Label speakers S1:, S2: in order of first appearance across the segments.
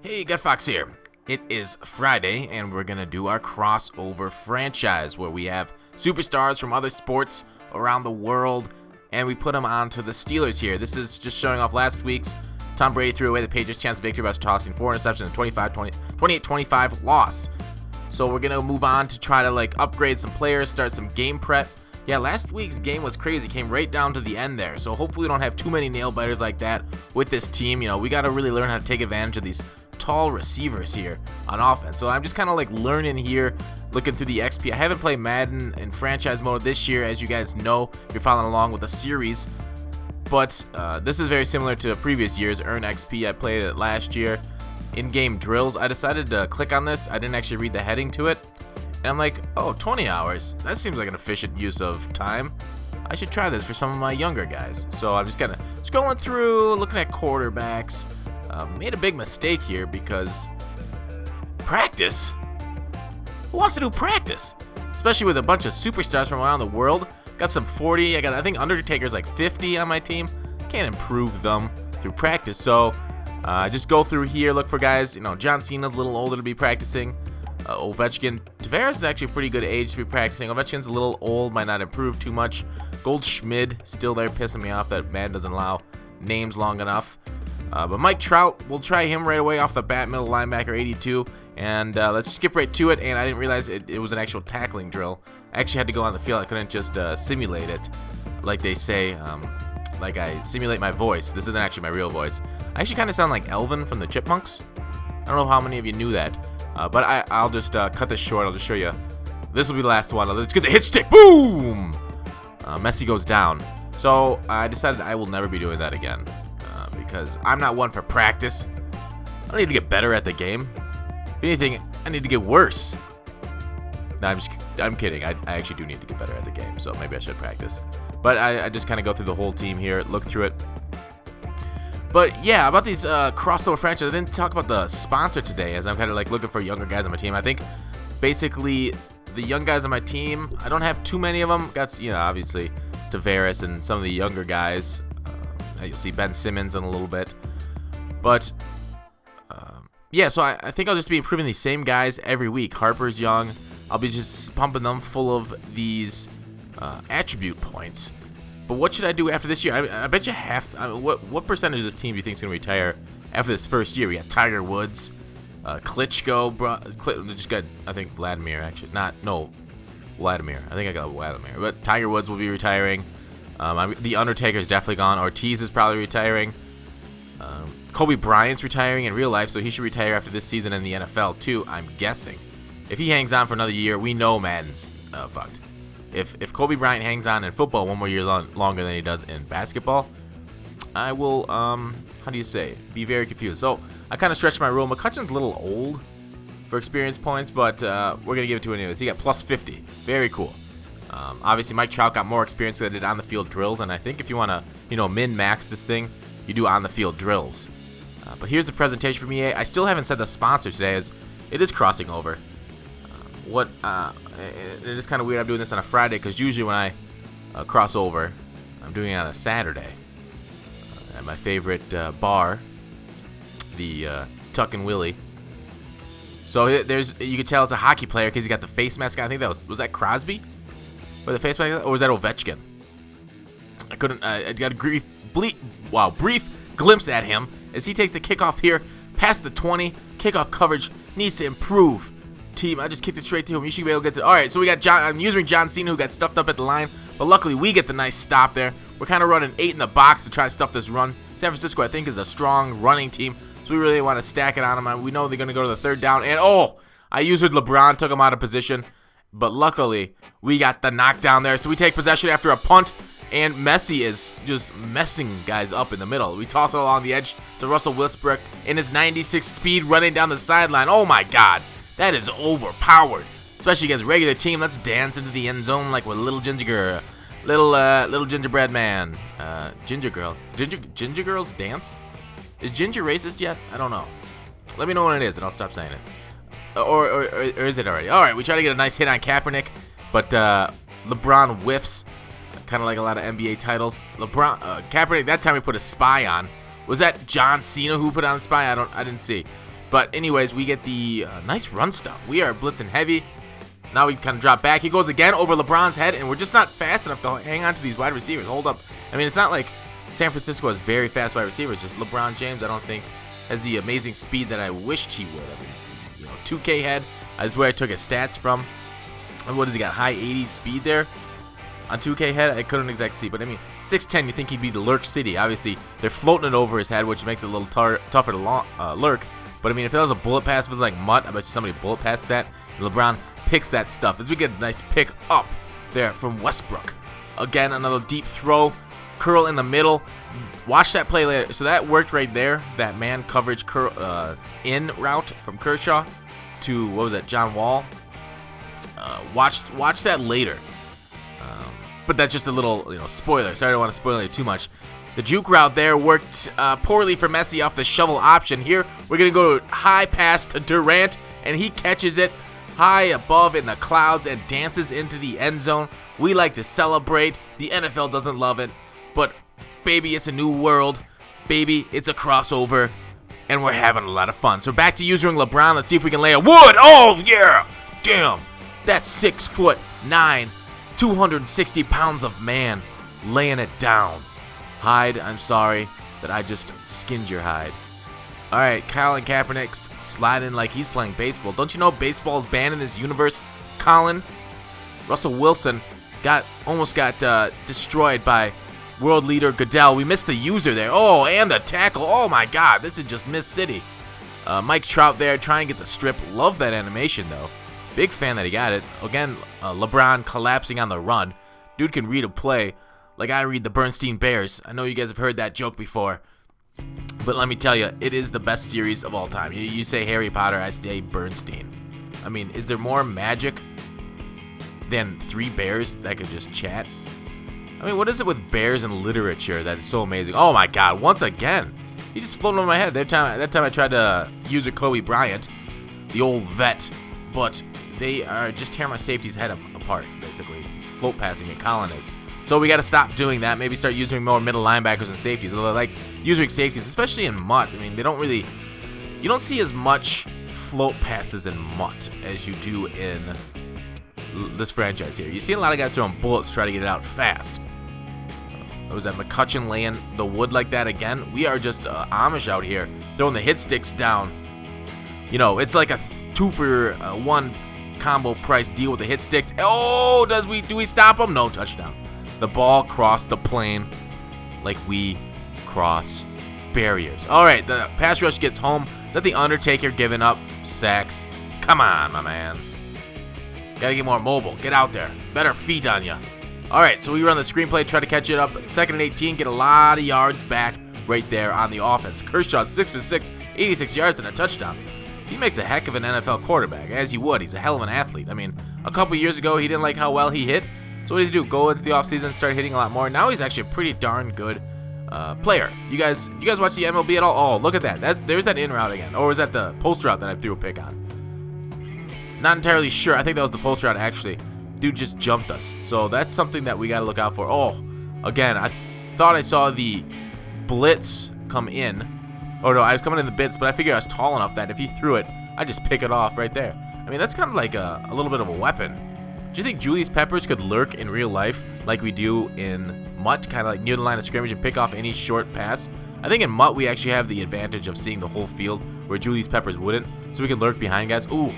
S1: Hey, Gutfoxx here. It is Friday, and we're going to do our crossover franchise, where we have superstars from other sports around the world, and we put them onto the Steelers here. This is just showing off last week's Tom Brady threw away the Patriots' chance of victory by tossing 4 interceptions and 28-25 loss. So we're going to move on to try to upgrade some players, start some game prep. Yeah, last week's game was crazy. Came right down to the end there. So hopefully we don't have too many nail biters like that with this team. You know, we got to really learn how to take advantage of these tall receivers here on offense. So I'm just kind of learning here, looking through the XP. I haven't played Madden in franchise mode this year, as you guys know. You're following along with the series. But this is very similar to previous years. Earn XP, I played it last year. In-game drills, I decided to click on this. I didn't actually read the heading to it. And I'm like, oh, 20 hours. That seems like an efficient use of time. I should try this for some of my younger guys. So I'm just kind of scrolling through, looking at quarterbacks. Made a big mistake here because practice? Who wants to do practice? Especially with a bunch of superstars from around the world. Got some 40. I think Undertaker's 50 on my team. Can't improve them through practice. So just go through here, look for guys. You know, John Cena's a little older to be practicing. Ovechkin. Tavares is actually a pretty good age to be practicing. Ovechkin's a little old, might not improve too much. Goldschmidt still there, pissing me off that Madden doesn't allow names long enough. But Mike Trout, we'll try him right away off the bat, middle linebacker, 82. And let's skip right to it. And I didn't realize it was an actual tackling drill. I actually had to go on the field. I couldn't just simulate it, like they say. Like I simulate my voice. This isn't actually my real voice. I actually kind of sound like Elvin from the Chipmunks. I don't know how many of you knew that. But I'll just cut this short. I'll just show you. This will be the last one. Let's get the hit stick. Boom! Messi goes down. So I decided I will never be doing that again. Because I'm not one for practice. I don't need to get better at the game. If anything, I need to get worse. No, I'm kidding. I actually do need to get better at the game. So maybe I should practice. But I just kind of go through the whole team here. Look through it. But yeah, about these crossover franchises, I didn't talk about the sponsor today, as I'm kind of looking for younger guys on my team. I think basically the young guys on my team, I don't have too many of them. Got, obviously Tavares and some of the younger guys. You'll see Ben Simmons in a little bit. But yeah, so I think I'll just be improving these same guys every week. Harper's young. I'll be just pumping them full of these attribute points. But what should I do after this year? I bet you what percentage of this team do you think is going to retire after this first year? We got Tiger Woods, Klitschko, just got, I think, Vladimir, actually. Vladimir. I think I got Vladimir. But Tiger Woods will be retiring. The Undertaker's definitely gone. Ortiz is probably retiring. Kobe Bryant's retiring in real life, so he should retire after this season in the NFL, too, I'm guessing. If he hangs on for another year, we know Madden's fucked. If Kobe Bryant hangs on in football one more year longer than he does in basketball, I will, be very confused. So, I kind of stretched my rule. McCutcheon's a little old for experience points, but we're going to give it to him anyways. He got plus 50. Very cool. Obviously, Mike Trout got more experience than I did on-the-field drills, and I think if you want to, min-max this thing, you do on-the-field drills. But here's the presentation from EA. I still haven't said the sponsor today, as it is crossing over. It is kind of weird I'm doing this on a Friday, because usually when I cross over, I'm doing it on a Saturday at my favorite bar, the Tuck and Willie. So you can tell it's a hockey player because he got the face mask on. I think that was that Crosby with the face mask, or was that Ovechkin? I got a brief glimpse at him as he takes the kickoff here past the 20. Kickoff coverage needs to improve. Team, I just kicked it straight to him. You should be able to get to. All right, so we got I'm using John Cena, who got stuffed up at the line, but luckily we get the nice stop there. We're kind of running 8 in the box to try to stuff this run. San Francisco, I think, is a strong running team, so we really want to stack it on them. We know they're going to go to the third down, and I used LeBron, took him out of position, but luckily we got the knockdown there. So we take possession after a punt, and Messi is just messing guys up in the middle. We toss it along the edge to Russell Westbrook in his 96 speed running down the sideline. Oh my God. That is overpowered, especially against a regular team. Let's dance into the end zone like with little ginger gingerbread man, ginger girl. Ginger girls dance? Is ginger racist yet? I don't know. Let me know when it is, and I'll stop saying it. Or is it already? All right, we try to get a nice hit on Kaepernick, but LeBron whiffs, kind of like a lot of NBA titles. Kaepernick, that time we put a spy on. Was that John Cena who put on the spy? I didn't see. But anyways, we get the nice run stuff. We are blitzing heavy. Now we kind of drop back. He goes again over LeBron's head, and we're just not fast enough to hang on to these wide receivers. Hold up. I mean, it's not like San Francisco has very fast wide receivers. Just LeBron James, I don't think, has the amazing speed that I wished he would. I mean, you know, 2K head is where I took his stats from. And what has he got? High 80s speed there on 2K head? I couldn't exactly see, but I mean, 6'10", you think he'd be the Lurk City. Obviously, they're floating it over his head, which makes it a little tougher to lurk. But I mean, if it was a bullet pass, if it was like Mutt, I bet you somebody bullet passed that. And LeBron picks that stuff as we get a nice pick up there from Westbrook. Again, another deep throw, curl in the middle. Watch that play later. So that worked right there. That man coverage curl in route from Kershaw to, what was that, John Wall. Watch that later. But that's just a little, you know, spoiler. Sorry, I don't want to spoil it too much. The juke route there worked poorly for Messi off the shovel option. Here, we're going to go high pass to Durant, and he catches it high above in the clouds and dances into the end zone. We like to celebrate. The NFL doesn't love it, but baby, it's a new world. Baby, it's a crossover, and we're having a lot of fun. So back to using LeBron. Let's see if we can lay a wood. Oh, yeah. Damn. That's 6'9", 260 pounds of man laying it down. Hyde, I'm sorry that I just skinned your hide. All right, Colin Kaepernick's sliding like he's playing baseball. Don't you know baseball is banned in this universe? Colin, Russell Wilson almost got destroyed by world leader Goodell. We missed the user there. Oh, and the tackle. Oh my God, this is just Miss City. Mike Trout there trying to get the strip. Love that animation though. Big fan that he got it. Again, LeBron collapsing on the run. Dude can read a play like I read the Bernstein Bears. I know you guys have heard that joke before. But let me tell you, it is the best series of all time. You say Harry Potter, I say Bernstein. I mean, is there more magic than three bears that could just chat? I mean, what is it with bears and literature that is so amazing? Oh my God, once again. He just floated over my head. That time I tried to use a Kobe Bryant, the old vet. But they are just tearing my safety's head apart, basically. It's float passing me, Colin is. So we got to stop doing that. Maybe start using more middle linebackers and safeties. Although I like using safeties, especially in Mutt. I mean, they don't really... You don't see as much float passes in Mutt as you do in this franchise here. You see a lot of guys throwing bullets to try to get it out fast. Was that McCutcheon laying the wood like that again? We are just Amish out here throwing the hit sticks down. You know, it's like a 2-for-1 combo price deal with the hit sticks. Oh, do we stop them? No, touchdown. The ball crossed the plane like we cross barriers. All right, the pass rush gets home. Is that the Undertaker giving up sacks? Come on, my man. Gotta get more mobile. Get out there. Better feet on you. All right, so we run the screenplay, try to catch it up. 2nd and 18, get a lot of yards back right there on the offense. Kershaw, 6 for 6, 86 yards and a touchdown. He makes a heck of an NFL quarterback, as he would. He's a hell of an athlete. I mean, a couple years ago, he didn't like how well he hit. So what did he do? Go into the offseason and start hitting a lot more. Now he's actually a pretty darn good player. You guys watch the MLB at all? Oh, look at that. There's that in route again. Or was that the post route that I threw a pick on? Not entirely sure. I think that was the post route, actually. Dude just jumped us. So that's something that we got to look out for. Oh, again, I thought I saw the blitz come in. Oh, no, I was coming in the blitz, but I figured I was tall enough that if he threw it, I'd just pick it off right there. I mean, that's kind of like a little bit of a weapon. Do you think Julius Peppers could lurk in real life like we do in Mutt, kind of like near the line of scrimmage and pick off any short pass? I think in Mutt we actually have the advantage of seeing the whole field where Julius Peppers wouldn't, so we can lurk behind guys. Ooh,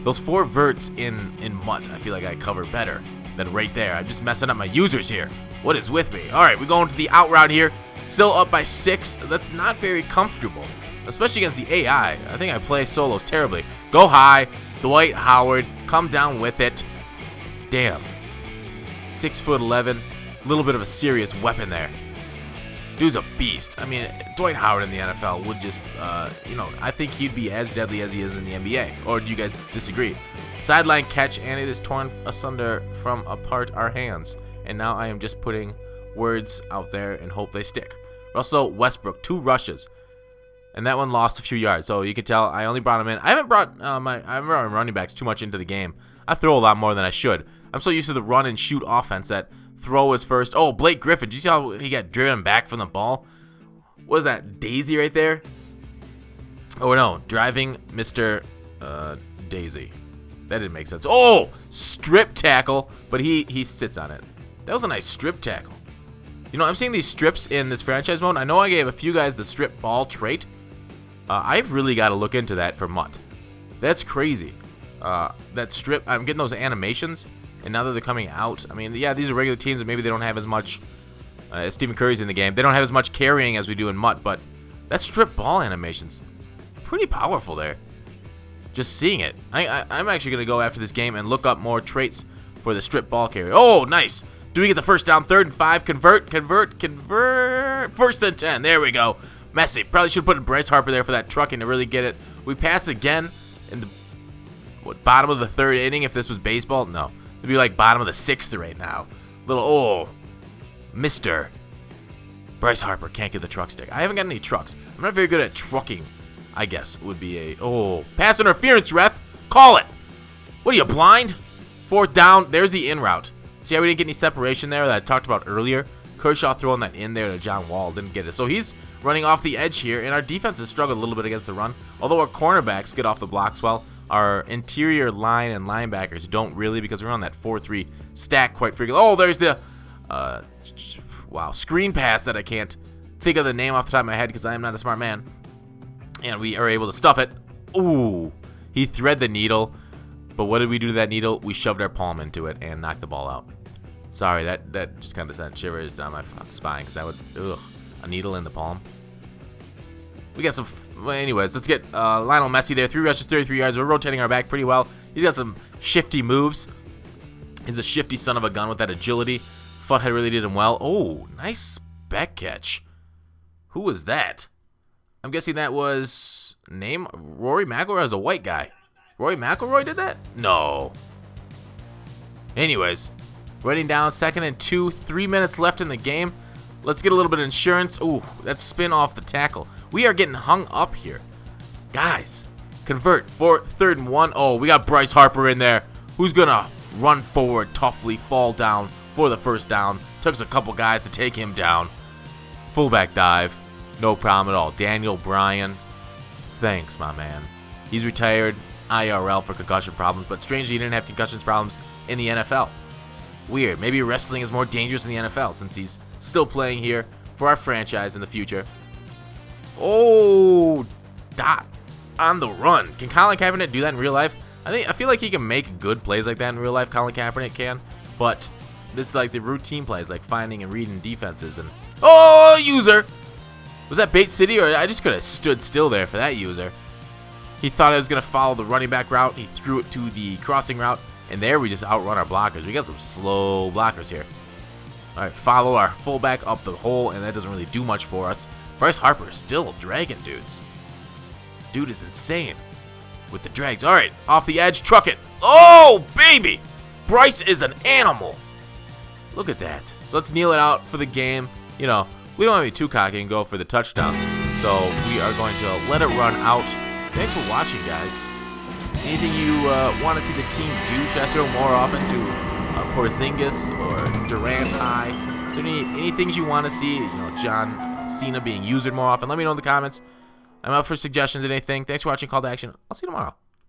S1: those 4 verts in Mutt, I feel like I cover better than right there. I'm just messing up my users here. What is with me? All right, we're going to the out route here. Still up by 6. That's not very comfortable, especially against the AI. I think I play solos terribly. Go high, Dwight Howard. Come down with it. Damn. 6'11", a little bit of a serious weapon there. Dude's a beast. I mean, Dwight Howard in the NFL would just, I think he'd be as deadly as he is in the NBA. Or do you guys disagree? Sideline catch, and it is torn asunder from apart our hands. And now I am just putting words out there and hope they stick. Russell Westbrook, 2 rushes. And that one lost a few yards. So you can tell I only brought him in. I haven't brought my running backs too much into the game. I throw a lot more than I should. I'm so used to the run and shoot offense that throw is first. Oh, Blake Griffin. Did you see how he got driven back from the ball? What is that, Daisy right there? Oh, no. Driving Mr. Daisy. That didn't make sense. Oh! Strip tackle. But he sits on it. That was a nice strip tackle. You know, I'm seeing these strips in this franchise mode. I know I gave a few guys the strip ball trait. I've really got to look into that for Mutt. That's crazy. That strip, I'm getting those animations. And now that they're coming out, I mean, yeah, these are regular teams and maybe they don't have as much, as Stephen Curry's in the game. They don't have as much carrying as we do in Mutt, but that strip ball animation's pretty powerful there. Just seeing it. I'm actually going to go after this game and look up more traits for the strip ball carry. Oh, nice. Do we get the first down? 3rd and 5. Convert. 1st and 10. There we go. Messy. Probably should have put Bryce Harper there for that trucking to really get it. We pass again in the bottom of the 3rd inning. If this was baseball, no. It'd be like bottom of the 6th right now. Mr. Bryce Harper can't get the truck stick. I haven't got any trucks. I'm not very good at trucking, I guess, would be a... pass interference, ref. Call it. What are you, blind? 4th down. There's the in route. See how we didn't get any separation there that I talked about earlier? Kershaw throwing that in there to John Wall. Didn't get it. So he's running off the edge here, and our defense has struggled a little bit against the run. Although our cornerbacks get off the blocks well, our interior line and linebackers don't really, because we're on that 4-3 stack quite frequently. Oh, there's the screen pass that I can't think of the name off the top of my head because I am not a smart man. And we are able to stuff it. Ooh, he thread the needle. But what did we do to that needle? We shoved our palm into it and knocked the ball out. Sorry, that just kind of sent shivers down my spine because that would, a needle in the palm. We got some, anyways, let's get Lionel Messi there. 3 rushes, 33 yards. We're rotating our back pretty well. He's got some shifty moves. He's a shifty son of a gun with that agility. Futhead really did him well. Oh, nice back catch. Who was that? I'm guessing that was Rory McIlroy as a white guy. Rory McIlroy did that? No. Anyways, running down 2nd and 2. 3 minutes left in the game. Let's get a little bit of insurance. Ooh, that spin off the tackle. We are getting hung up here. Guys, convert for 3rd and 1. Oh, we got Bryce Harper in there. Who's going to run forward, toughly fall down for the 1st down. Took us a couple guys to take him down. Fullback dive. No problem at all. Daniel Bryan. Thanks, my man. He's retired. IRL for concussion problems, but strangely he didn't have concussion problems in the NFL. Weird. Maybe wrestling is more dangerous in the NFL since he's still playing here for our franchise in the future. Oh, dot on the run. Can Colin Kaepernick do that in real life? I feel like he can make good plays like that in real life. Colin Kaepernick can, but it's like the routine plays, like finding and reading defenses. And user. Was that Bait City, or I just could have stood still there for that user? He thought I was going to follow the running back route. He threw it to the crossing route. And there we just outrun our blockers. We got some slow blockers here. All right, follow our fullback up the hole. And that doesn't really do much for us. Bryce Harper is still dragging dudes. Dude is insane with the drags. All right, off the edge. Truck it. Oh, baby. Bryce is an animal. Look at that. So let's kneel it out for the game. You know, we don't want to be too cocky and go for the touchdown. So we are going to let it run out. Thanks for watching, guys. Anything you want to see the team do? Should I throw more often to Porzingis or Durant High? Is there any things you want to see? You know, John Cena being used more often? Let me know in the comments. I'm up for suggestions and anything. Thanks for watching Call to Action. I'll see you tomorrow.